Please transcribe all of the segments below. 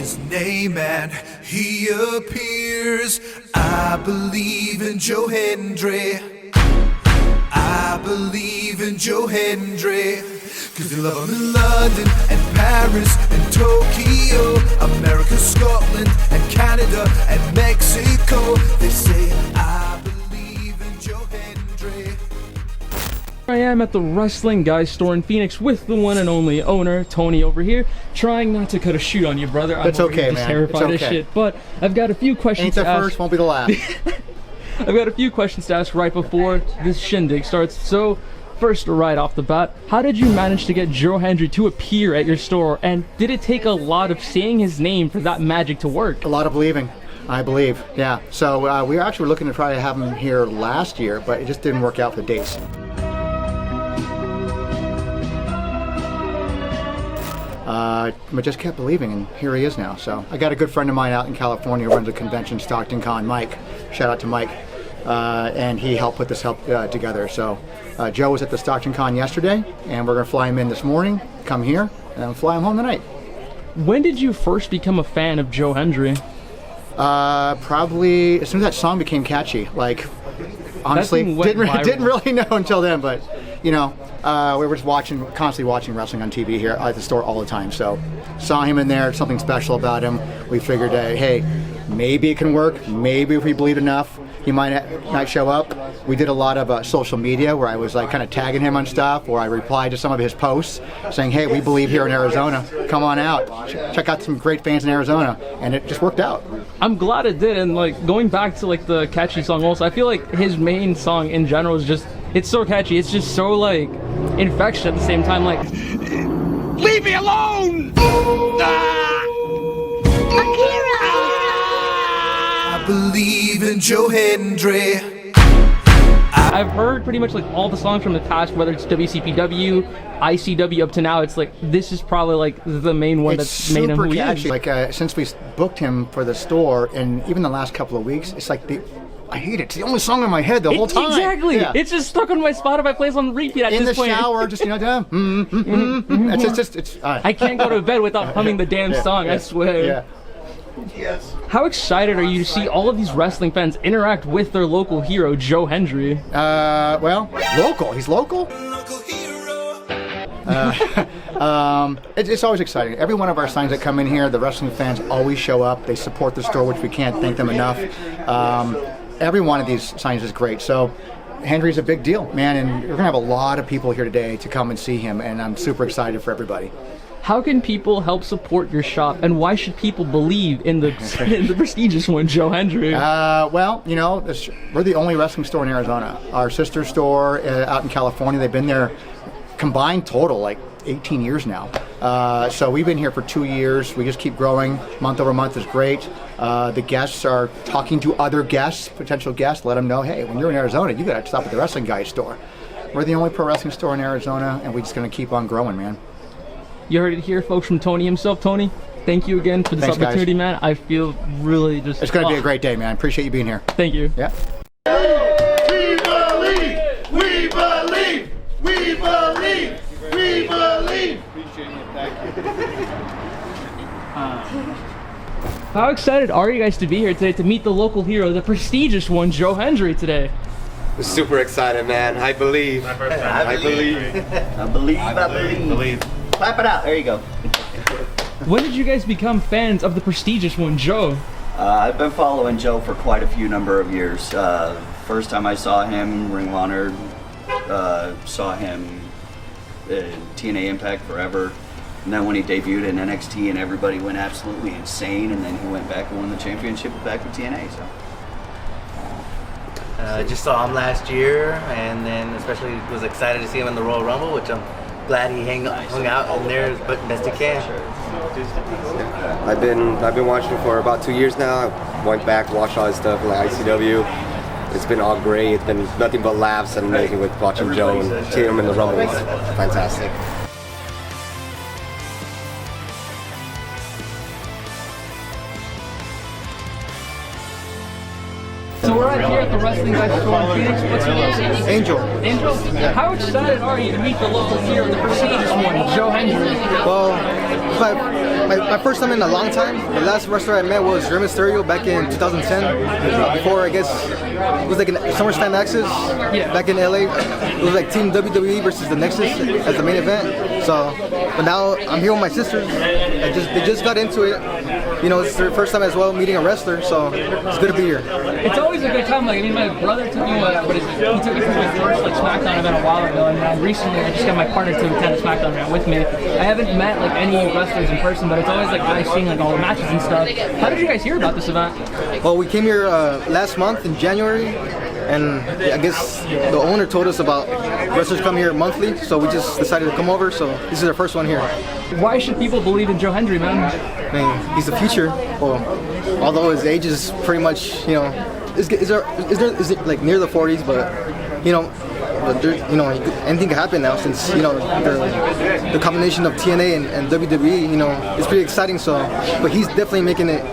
his name and he appears. I believe in Joe Hendry. I believe in Joe Hendry. Cause they love him in London and Paris and Tokyo, America, Scotland and Canada and Mexico. They say I believe in Joe Hendry. I am at the Wrestling Guy Store in Phoenix with the one and only owner, Tony, over here, trying not to cut a shoot on you, brother. That's okay, man. Terrified it's okay. as shit, but I've got a few questions Ain't the to ask. first, won't be the last. I've got a few questions to ask right before this shindig starts. So, first, right off the bat, how did you manage to get Joe Hendry to appear at your store, and did it take a lot of saying his name for that magic to work? A lot of believing, I believe, yeah. So we actually were looking to try to have him here last year, but it just didn't work out for the dates. But just kept believing, and here he is now. So I got a good friend of mine out in California who runs a convention, Stockton Con, Mike. Shout out to Mike. And he helped put this together. So Joe was at the Stockton Con yesterday, and we're going to fly him in this morning, come here, and then fly him home tonight. When did you first become a fan of Joe Hendry? Probably as soon as that song became catchy. Like, honestly, didn't really know until then, but you know, we were just constantly watching wrestling on TV here at the store all the time. So saw him in there, something special about him. We figured, hey, maybe it can work. Maybe if we believe enough, he might show up. We did a lot of social media where I was like kind of tagging him on stuff, or I replied to some of his posts saying, hey, we believe here in Arizona. Come on out. Check out some great fans in Arizona. And it just worked out. I'm glad it did. And like going back to like the catchy song also, I feel like his main song in general is just, it's so catchy. It's just so like infectious at the same time. Like, Leave me alone! I believe in Joe Hendry. I've heard pretty much like all the songs from the past, whether it's WCPW, ICW up to now. It's like this is probably like the main one that's made him who he is. Like since we booked him for the store, and even the last couple of weeks, it's like I hate it. It's the only song in my head the whole time. Exactly. Yeah. It's just stuck on my Spotify plays on repeat at in this the point. shower, just it's. I can't go to bed without humming the damn song. I swear. Yeah. Yes. How excited are you to see all of these wrestling fans interact with their local hero, Joe Hendry? Well, local. He's local. Local hero. It's always exciting. Every one of our signs that come in here, the wrestling fans always show up. They support the store, which we can't thank them enough. Every one of these signs is great. So Hendry's a big deal, man, and we're gonna have a lot of people here today to come and see him, and I'm super excited for everybody. How can people help support your shop, and why should people believe in the prestigious one, Joe Hendry? Well, you know, we're the only wrestling store in Arizona. Our sister store out in California, they've been there combined total like 18 years now. So we've been here for 2 years. We just keep growing. Month over month is great. The guests are talking to other guests, potential guests, let them know, hey, when you're in Arizona, you got to stop at the Wrestling Guy Store. We're the only pro wrestling store in Arizona, and we're just going to keep on growing, man. You heard it here, folks, from Tony himself. Tony, thank you again for this opportunity, man. I feel really just... It's going to be a great day, man. Appreciate you being here. Thank you. Yeah. We believe! We believe! We believe! We believe! How excited are you guys to be here today to meet the local hero, the prestigious one, Joe Hendry, today? Super excited, man. I believe. I believe. Clap it out. There you go. When did you guys become fans of the prestigious one, Joe? I've been following Joe for quite a few number of years. First time I saw him, Ring of Honor, saw him in TNA Impact forever. And then when he debuted in NXT and everybody went absolutely insane, and then he went back and won the championship back with TNA. So. Just saw him last year, and then especially was excited to see him in the Royal Rumble, which I'm glad he hung out in there as best he can. I've been watching for about 2 years now. I went back, watched all his stuff like ICW. It's been all great. It's been nothing but laughs and amazing with watching Joe and seeing him in the Rumble. It's fantastic. So we're at We're here at the Wrestling Guy Store in Phoenix. What's your name? Angel. Angel? How excited are you to meet the local hero, the prestigious one, Joe Hendry? Well, my first time in a long time. The last wrestler I met was Rey Mysterio back in 2010. Before, I guess, it was like a SummerSlam Nexus back in LA. It was like Team WWE versus the Nexus as the main event. So, but now I'm here with my sisters. They just got into it. You know, it's their first time as well meeting a wrestler, so it's good to be here. It's always a good time. Like, I mean, my brother took me, he took me to my first like SmackDown event a while ago, and then recently I just got my partner to attend a SmackDown event with me. I haven't met like any wrestlers in person, but it's always like nice seeing like all the matches and stuff. How did you guys hear about this event? Well, we came here last month in January, and I guess the owner told us about wrestlers come here monthly, so we just decided to come over. So this is our first one here. Why should people believe in Joe Hendry, man? Man, he's the future. Well, although his age is pretty much, you know, is it like near the 40s, but you know, anything can happen now since, you know, the combination of TNA and WWE, you know, it's pretty exciting. So, but he's definitely making it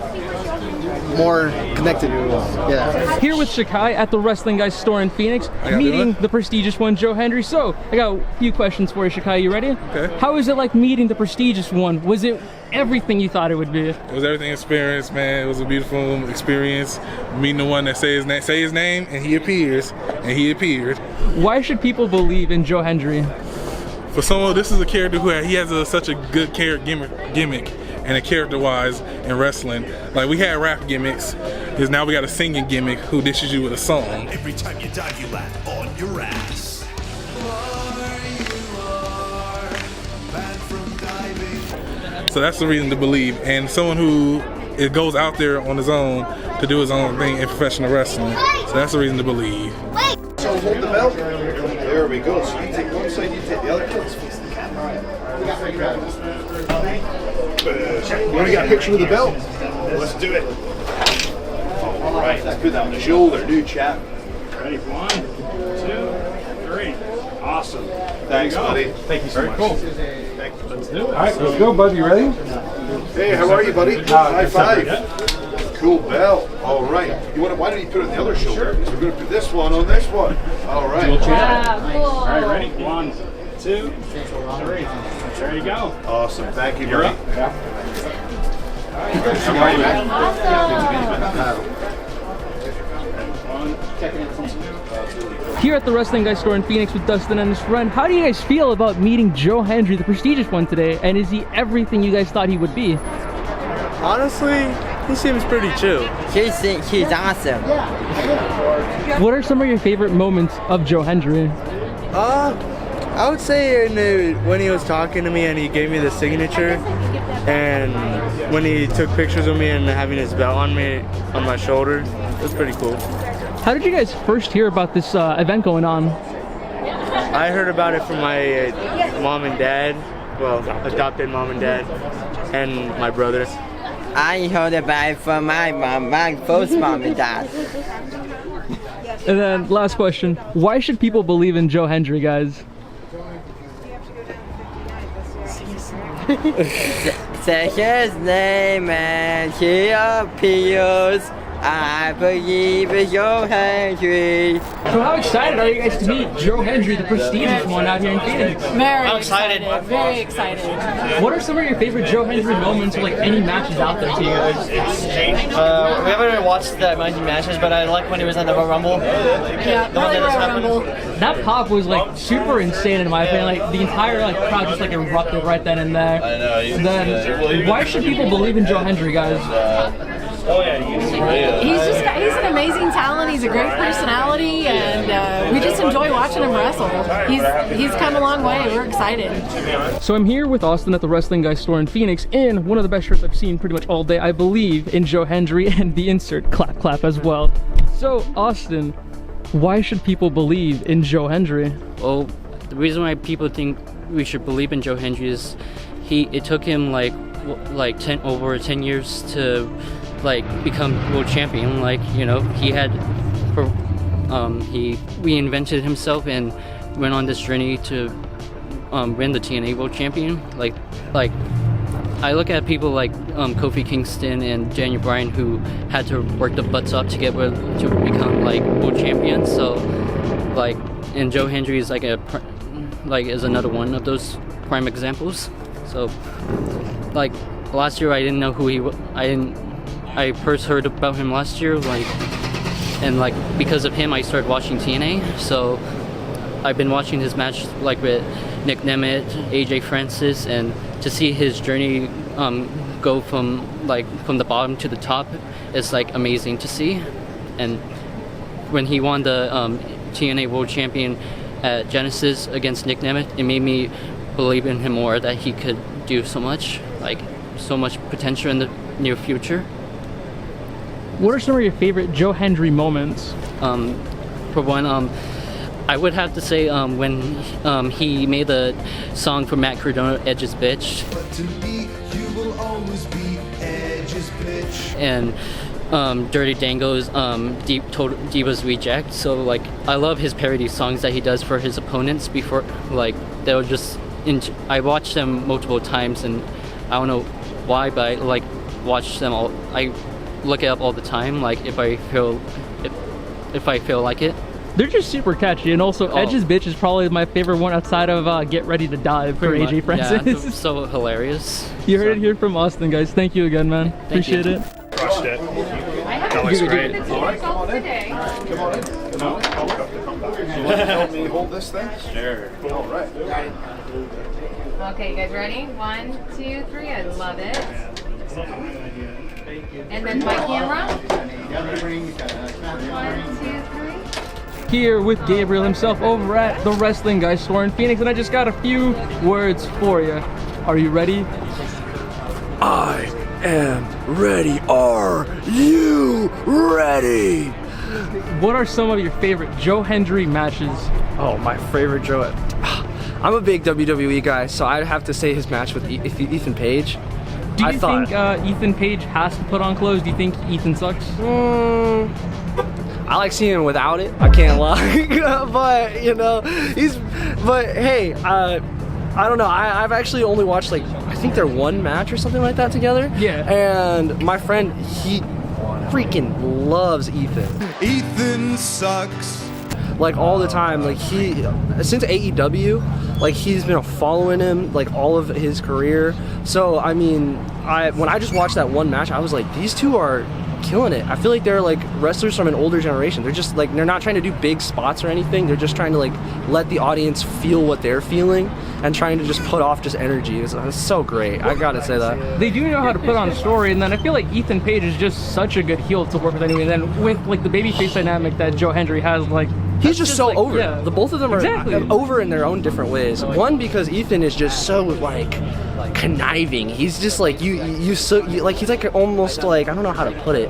more connected. Yeah. Here with Shakai at the Wrestling Guy Store in Phoenix, meeting the prestigious one, Joe Hendry. So, I got a few questions for you, Shakai. You ready? Okay. How is it like meeting the prestigious one? Was it everything you thought it would be? It was everything experience, man. It was a beautiful experience. Meeting the one that say his name, and he appears, and he appeared. Why should people believe in Joe Hendry? For someone, this is a character who he has such a good gimmick. And a character-wise in wrestling, like we had rap gimmicks, is now we got a singing gimmick who dishes you with a song. Every time you dive, you land on your ass. So that's the reason to believe. And someone who goes out there on his own to do his own thing in professional wrestling. So that's the reason to believe. So hold the belt. There we go. So you take one side, you take the other. Let's face the camera. You already got a picture with the belt? Let's do it. All right, let's put that on the shoulder, dude, chap. Ready? 1, 2, 3. Awesome. Thanks, buddy. Thank you so much. Cool. Thank you. Let's do it. All right, let's go, buddy. You ready? Hey, how are you, buddy? High five. Cool belt. All right. Why don't you put it on the other shoulder? Because we're going to put this one on this one. All right. Cool. All right, ready? 1, 2, 3. There you go. Awesome. Thank you, You're buddy. up. Yeah. How are you, man? Here at the Wrestling Guy Store in Phoenix with Dustin and his friend, how do you guys feel about meeting Joe Hendry, the prestigious one today? And is he everything you guys thought he would be? Honestly, he seems pretty chill. He's awesome. What are some of your favorite moments of Joe Hendry? I would say when he was talking to me and he gave me the signature, and when he took pictures of me and having his belt on my shoulder, it was pretty cool. How did you guys first hear about this event going on? I heard about it from my mom and dad, well, adopted mom and dad, and my brothers. I heard about it from my mom, my first mom and dad. And then last question, why should people believe in Joe Hendry, guys? Say his name and he appears. I believe in Joe Hendry. So how excited are you guys to meet Joe Hendry, the prestigious one out here in Phoenix? Very excited. Very excited. What are some of your favorite Joe Hendry moments or like any matches out there to you guys? We haven't really watched that many matches, but I like when he was in the Royal Rumble. Yeah, the one that just happened. That pop was like super insane in my opinion. Like the entire like crowd just like erupted right then and there. I know. And then why should people believe in Joe Hendry, guys? He's an amazing talent. He's a great personality, and we just enjoy watching him wrestle. He's come a long way. We're excited. So I'm here with Austin at the Wrestling Guy Store in Phoenix in one of the best shirts I've seen pretty much all day, I believe, in Joe Hendry, and the insert clap clap as well. So Austin, why should people believe in Joe Hendry? Well, the reason why people think we should believe in Joe Hendry is it took him over 10 years to become world champion. He had he reinvented himself and went on this journey to win the TNA world champion. I look at people like Kofi Kingston and Daniel Bryan who had to work the butts up to become like world champions. So like, and Joe Hendry is like is another one of those prime examples. So like last year I didn't know who he was. I first heard about him last year, like, and like because of him I started watching TNA. So I've been watching his match like with Nick Nemeth, AJ Francis, and to see his journey go from the bottom to the top is like amazing to see. And when he won the TNA World Champion at Genesis against Nick Nemeth, it made me believe in him more, that he could do so much potential in the near future. What are some of your favorite Joe Hendry moments? For one, I would have to say when he made the song for Matt Cardona, Edge's Bitch. But to me, you will always be Edge's bitch. And Dirty Dango's Divas Reject. So like, I love his parody songs that he does for his opponents before, like, they'll just, I watch them multiple times, and I don't know why, but I like watch them all. I look it up all the time, like if I feel like it. They're just super catchy, and also Edge's Bitch is probably my favorite one outside of Get Ready to Die for AJ Francis. Yeah, so hilarious. You heard it here from Austin, guys. Thank you again, man. Appreciate it. Crushed it. That looks great. All right, come on in. Come on in. You want to help me hold this thing? Sure. All right. Okay, you guys ready? 1, 2, 3. I love it. And then my camera. 1, 2, 3. Here with Gabriel himself over at the Wrestling Guy Store in Phoenix, and I just got a few words for you. Are you ready? I am ready. Are you ready? What are some of your favorite Joe Hendry matches? Oh, my favorite Joe. I'm a big WWE guy, so I'd have to say his match with Ethan Page. Do you think Ethan Page has to put on clothes? Do you think Ethan sucks? I like seeing him without it. I can't lie, but you know, But hey, I don't know. I've actually only watched like, I think their one match or something like that together. Yeah. And my friend, he freaking loves Ethan. Ethan sucks. Like all the time. Like since AEW, like he's been following him like all of his career. So I mean, when I just watched that one match, I was like, these two are killing it. I feel like they're like wrestlers from an older generation. They're just like, they're not trying to do big spots or anything. They're just trying to like let the audience feel what they're feeling and trying to just put off just energy. It's so great. I gotta say that. They do know how to put on a story, and then I feel like Ethan Page is just such a good heel to work with anyway. And then with like the babyface dynamic that Joe Hendry has, like, he's just so like, over. Yeah. The both of them are over in their own different ways. One, because Ethan is just so like conniving. He's just like like he's like almost like, I don't know how to put it.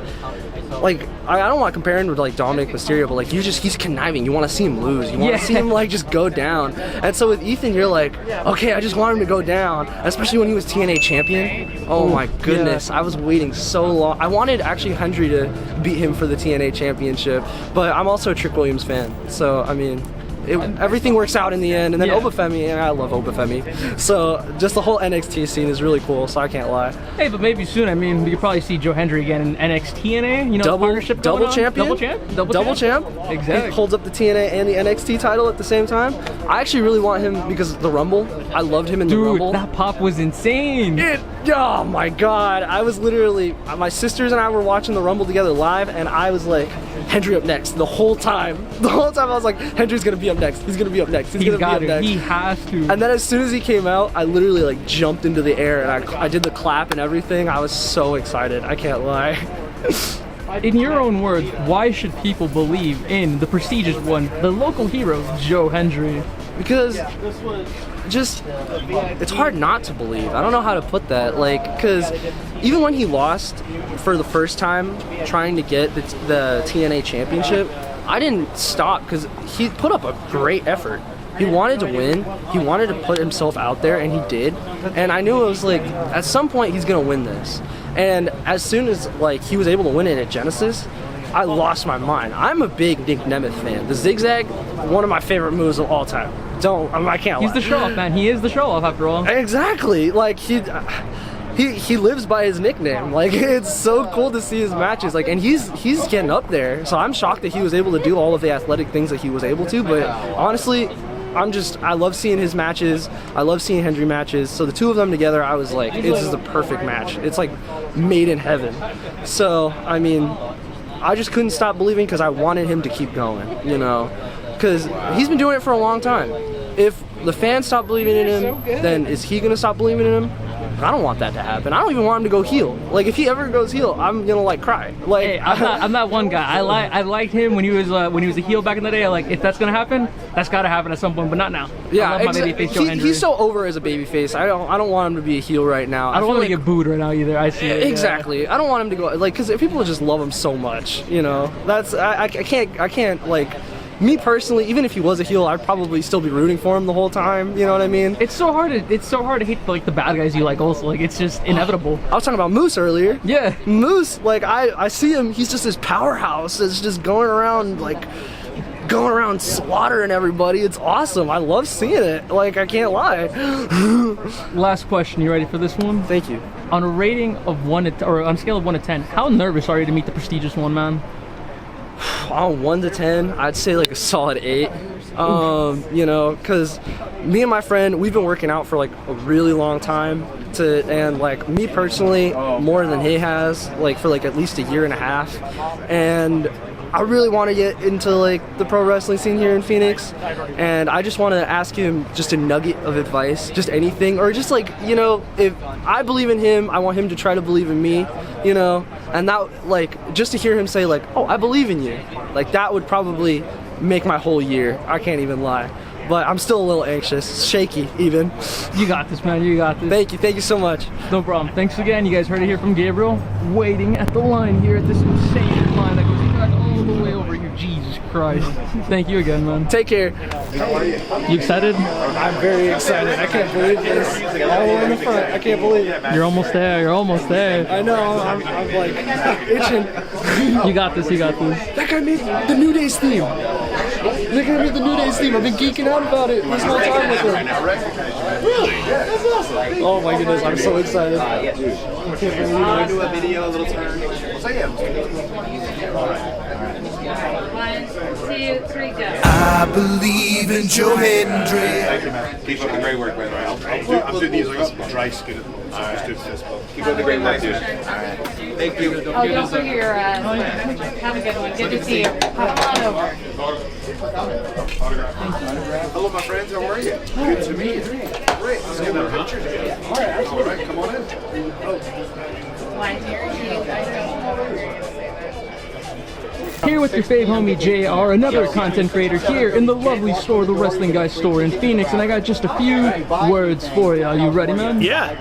Like, I don't want to compare him with like Dominic Mysterio, but like he's conniving. You want to see him lose. You want to see him like just go down. And so with Ethan, you're like, okay, I just want him to go down. Especially when he was TNA champion. Oh my goodness, I was waiting so long. I wanted actually Hendry to beat him for the TNA championship, but I'm also a Trick Williams fan. So I mean, everything works out in the end. And then Obafemi, and I love Obafemi. So just the whole NXT scene is really cool, so I can't lie. Hey, but maybe soon, I mean, we could probably see Joe Hendry again in NXT TNA, you know, partnership going on. Champion? Double champ. Exactly. He holds up the TNA and the NXT title at the same time. I actually really want him because of the Rumble. I loved him in the Rumble. That pop was insane. Oh my god. I was literally, my sisters and I were watching the Rumble together live, and I was like, Hendry up next the whole time. The whole time I was like, Hendry's gonna be up next. He's gonna be up next. He's gonna be up next. He has to. And then as soon as he came out, I literally like jumped into the air and I did the clap and everything. I was so excited. I can't lie. In your own words, why should people believe in the prestigious one, the local hero, Joe Hendry? Because just, it's hard not to believe. I don't know how to put that. Like, because even when he lost for the first time trying to get the TNA championship, I didn't stop because he put up a great effort. He wanted to win. He wanted to put himself out there, and he did. And I knew it was like, at some point he's gonna win this. And as soon as like he was able to win it at Genesis, I lost my mind. I'm a big Nick Nemeth fan. The zigzag, one of my favorite moves of all time. I can't lie. He's the show-off, man. He is the show-off after all. Exactly. Like he lives by his nickname. Like, it's so cool to see his matches. Like, and he's getting up there. So I'm shocked that he was able to do all of the athletic things that he was able to. But honestly, I love seeing his matches. I love seeing Hendry matches. So the two of them together, I was like, this is the perfect match. It's like made in heaven. So, I mean, I just couldn't stop believing because I wanted him to keep going, you know, because he's been doing it for a long time. If the fans stop believing in him, then is he going to stop believing in him? I don't want that to happen. I don't even want him to go heel. Like, if he ever goes heel, I'm gonna like cry. Like, hey, I'm not one guy. I liked him when he was a heel back in the day. Like, if that's gonna happen, that's gotta happen at some point, but not now. Yeah, I love my babyface Joe Hendry. He's so over as a babyface. I don't want him to be a heel right now. I don't want him to get booed right now either. I see it. Exactly. Yeah. I don't want him to go like, because people just love him so much. You know, that's I can't like. Me personally, even if he was a heel, I'd probably still be rooting for him the whole time. You know what I mean? It's so hard to hate like the bad guys you like. Also, like, it's just inevitable. I was talking about Moose earlier. Yeah, Moose. Like, I see him. He's just this powerhouse. It's just going around slaughtering everybody. It's awesome. I love seeing it. Like, I can't lie. Last question. You ready for this one? Thank you. On a rating of on a scale of 1 to 10, how nervous are you to meet the prestigious one man? On 1 to 10, I'd say like a solid 8. You know, because me and my friend, we've been working out for like a really long time. And like me personally, more than he has, like for like at least a year and a half. And I really want to get into like the pro wrestling scene here in Phoenix, and I just want to ask him just a nugget of advice, just anything, or just like, you know, if I believe in him, I want him to try to believe in me, you know, and that, like, just to hear him say like, oh, I believe in you, like that would probably make my whole year. I can't even lie. But I'm still a little anxious, shaky even. You got this, man, you got this. Thank you so much. No problem. Thanks again. You guys heard it here from Gabriel, waiting at the line here at this insane line that goes all the way over here. Jesus Christ. Thank you again, man. Take care. How are you? You excited? I'm very excited. I can't believe this. All the way in the front. I can't believe it. You're almost there. You're almost there. I know. I'm like itching. You got this. You got this. That guy made the New Day's theme. That guy made the New Day's theme. I've been geeking out about it this whole time with him. Really? That's awesome. Oh my goodness. I'm so excited. I can't believe it. I'll do a video, a little turn. All right. 1, 2, 3, go. I believe in Joe Hendry. Thank you, man. Keep up the great work, by the way. I'm doing these like dry skin. Keep up the great work, dude. Thank you. Oh, don't forget your have a good one. Good to see you. Hop on over. Hello, my friends. How are you? Good to meet you. Great. Let's get a picture together. All right, come on in. Here with your fave homie JR, another content creator here in the lovely store, the Wrestling Guy Store in Phoenix, and I got just a few words for you. Are you ready, man? Yeah.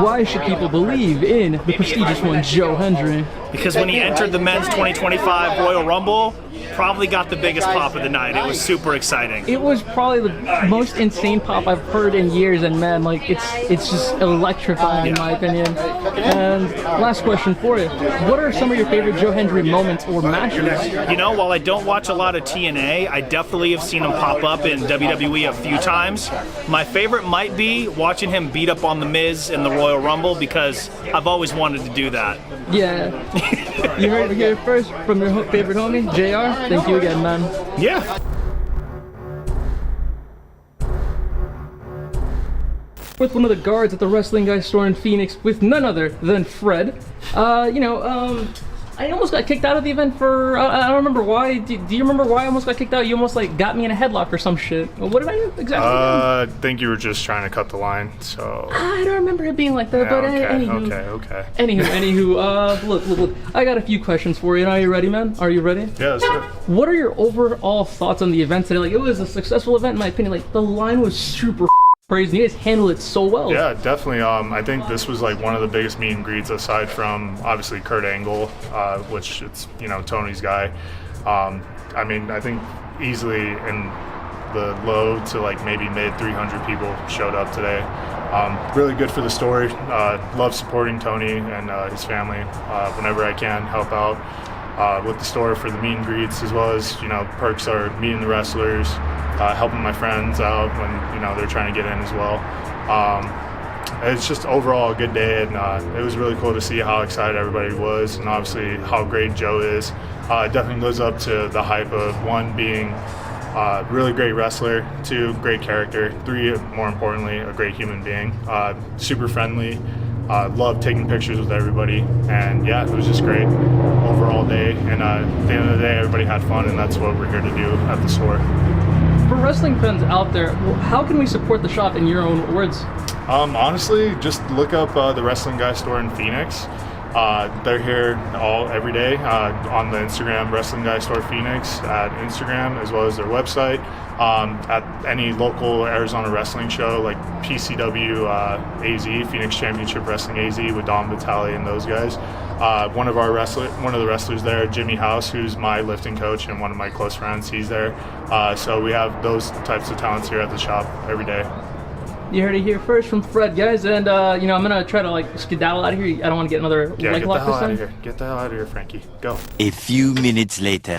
Why should people believe in the prestigious one, Joe Hendry? Because when he entered the men's 2025 Royal Rumble, probably got the biggest pop of the night. It was super exciting. It was probably the most insane pop I've heard in years, and man, like it's just electrifying in my opinion. And last question for you: what are some of your favorite Joe Hendry moments or matches? You know, while I don't watch a lot of TNA, I definitely have seen him pop up in WWE a few times. My favorite might be watching him beat up on The Miz in the Royal Rumble, because I've always wanted to do that. Yeah. You heard it here first from your favorite homie, JR. Thank you again, man. Yeah. With one of the guards at the Wrestling Guy Store in Phoenix, with none other than Fred. I almost got kicked out of the event for, I don't remember why. Do you remember why I almost got kicked out? You almost like got me in a headlock or some shit. What did I do exactly? I think you were just trying to cut the line, so. I don't remember it being like that, Yeah, but okay. anywho, look, I got a few questions for you. Are you ready, man? Are you ready? Yeah, sure. What are your overall thoughts on the event today? Like, it was a successful event in my opinion. Like, the line was super crazy. You guys handled it so well. Yeah, definitely. I think this was like one of the biggest meet and greets aside from obviously Kurt Angle, which it's, you know, Tony's guy. I mean, I think easily in the low to like maybe mid 300 people showed up today. Really good for the story. Love supporting Tony and his family whenever I can, help out with the store for the meet and greets, as well as, you know, perks are meeting the wrestlers, helping my friends out when, you know, they're trying to get in as well. it's just overall a good day, and it was really cool to see how excited everybody was, and obviously how great Joe is. It definitely lives up to the hype of, one, being a really great wrestler, two, great character, three, more importantly, a great human being. Super friendly, loved taking pictures with everybody, and yeah, it was just great overall day. And at the end of the day, everybody had fun, and that's what we're here to do at the store. For wrestling fans out there, how can we support the shop in your own words? Honestly, just look up the Wrestling Guy Store in Phoenix. They're here every day on the Instagram Wrestling Guy Store Phoenix at Instagram, as well as their website. At any local Arizona wrestling show like PCW AZ, Phoenix Championship Wrestling AZ, with Dom Vitale and those guys. One of the wrestlers there, Jimmy House, who's my lifting coach and one of my close friends, he's there. So we have those types of talents here at the shop every day. You heard it here first from Fred, guys, and you know, I'm gonna try to like skedaddle out of here. I don't want to get another leg lock this time. Get the hell out of here, Frankie. Go. A few minutes later.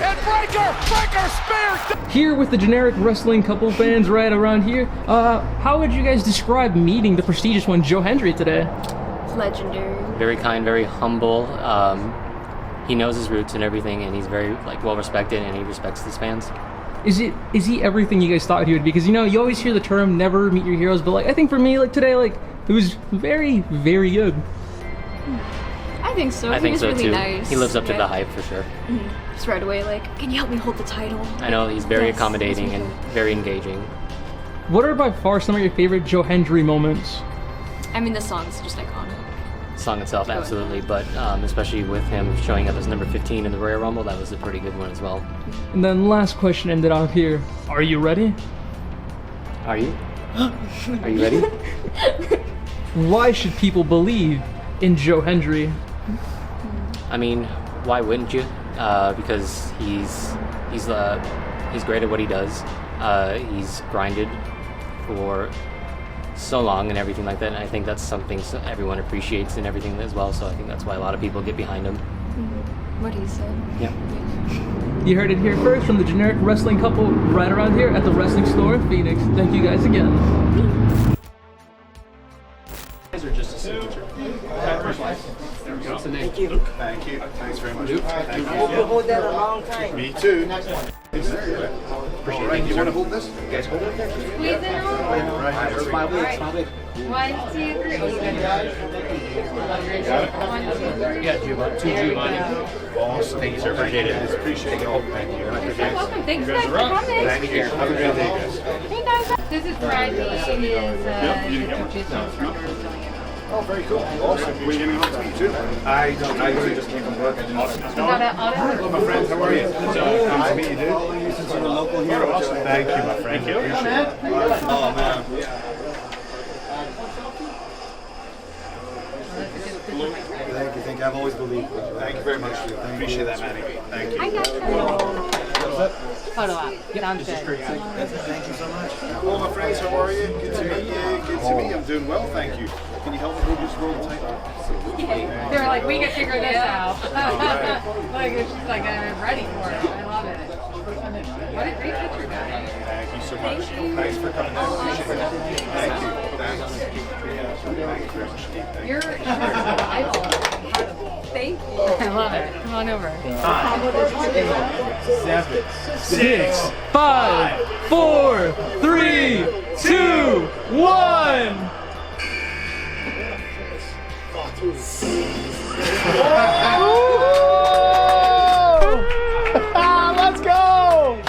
Here with the generic wrestling couple fans right around here. How would you guys describe meeting the prestigious one, Joe Hendry, today? Legendary. Very kind, very humble. He knows his roots and everything, and he's very well respected, and he respects his fans. Is he everything you guys thought he would be? Because, you know, you always hear the term never meet your heroes, but like I think for me, like today, like it was very, very good. I think so. I think so really too. Nice. He lives up to the hype for sure. Just right away, like, can you help me hold the title? I know, he's very Yes, accommodating yes, and very engaging. What are by far some of your favorite Joe Hendry moments? I mean, the song's just iconic. The song itself, absolutely, but especially with him showing up as number 15 in the Royal Rumble, that was a pretty good one as well. And then last question ended off here. Are you ready? Are you? Are you ready? Why should people believe in Joe Hendry? I mean, why wouldn't you? Because he's great at what he does. He's grinded for so long and everything like that, and I think that's something everyone appreciates and everything as well, so I think that's why a lot of people get behind him. What he said. Yeah. You heard it here first from the generic wrestling couple right around here at the wrestling store in Phoenix. Thank you guys again. Or just a signature? There we go. Thank you. Thank you. Thanks very much. Thank you. We'll hold that a long time. Me too. All right, you want to hold this? You guys hold it? Squeeze it on. Right, smile big, smile big. 1, 2, 3. 1, 2, 3. Yeah, two Giovanni. Awesome. Thank you, sir. Appreciate it. Appreciate it. Thank you. You're welcome. Thanks guys for coming. Thank you. Have a great day, guys. Hey guys. This is Friday. It is Oh, very cool. Awesome. Were you getting home to meet too? I don't. I usually just came from work. I didn't know. Hello, my friends. How are you? Nice to meet you, dude. Since you're a local here. Thank you, my friend. Thank you. Oh, man. Thank you. Thank you. I've always believed. Thank you very much. Appreciate that, Maddie. Thank you. I got you. Photo op. Sounds good. Thank you so much. Hello, my friends. How are you? Good to meet you. Good to meet you. I'm doing well, thank you. Can you help me hold this roll tight? They're like, we can figure this out. Like, it's just like, I'm ready for it. I love it. What a great picture, guys. Thank you so much. Thanks for coming down. Appreciate it. Thank you. Thank you very much. You're incredible. Thank you. I love it. Come on over. 7, 6, 5, 4, 3, 2, 1. Let's go!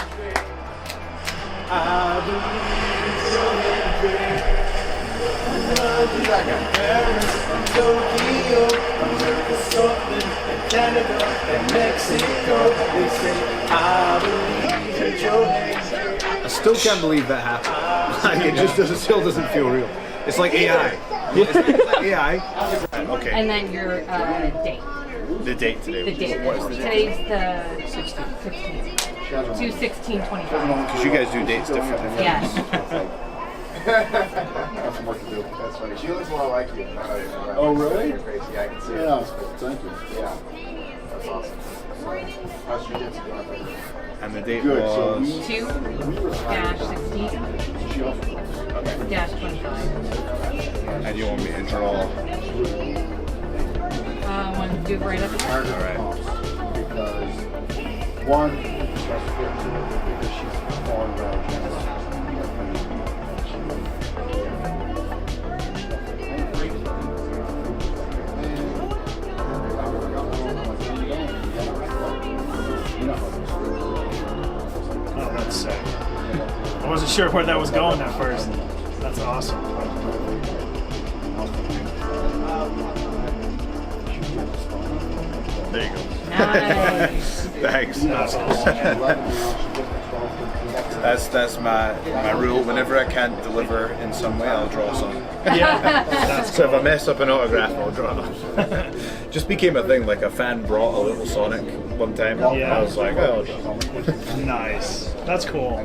I still can't believe that happened. Like, it just still doesn't feel real. It's like AI. It's like AI. Okay. And then your date. The date today. The date. Today's the 16th. 2/16/25. Because you guys do dates different than Yes. Got some work to do. That's funny. She looks more like you. Oh, really? Crazy. I can see Yeah, it. thank you. Yeah. And the date Good, was... so 2-16-25. And you want me to draw? Want to do it right up here? Alright. Because one, because she's on Oh, that's sick. I wasn't sure where that was going at first. That's awesome. There you go. Nice. Thanks. That's my rule. Whenever I can't deliver in some way, I'll draw some. Yeah. So if I mess up an autograph, I'll draw. Just became a thing. Like a fan brought a little Sonic one time. Yeah. I was like, oh. Nice. That's cool.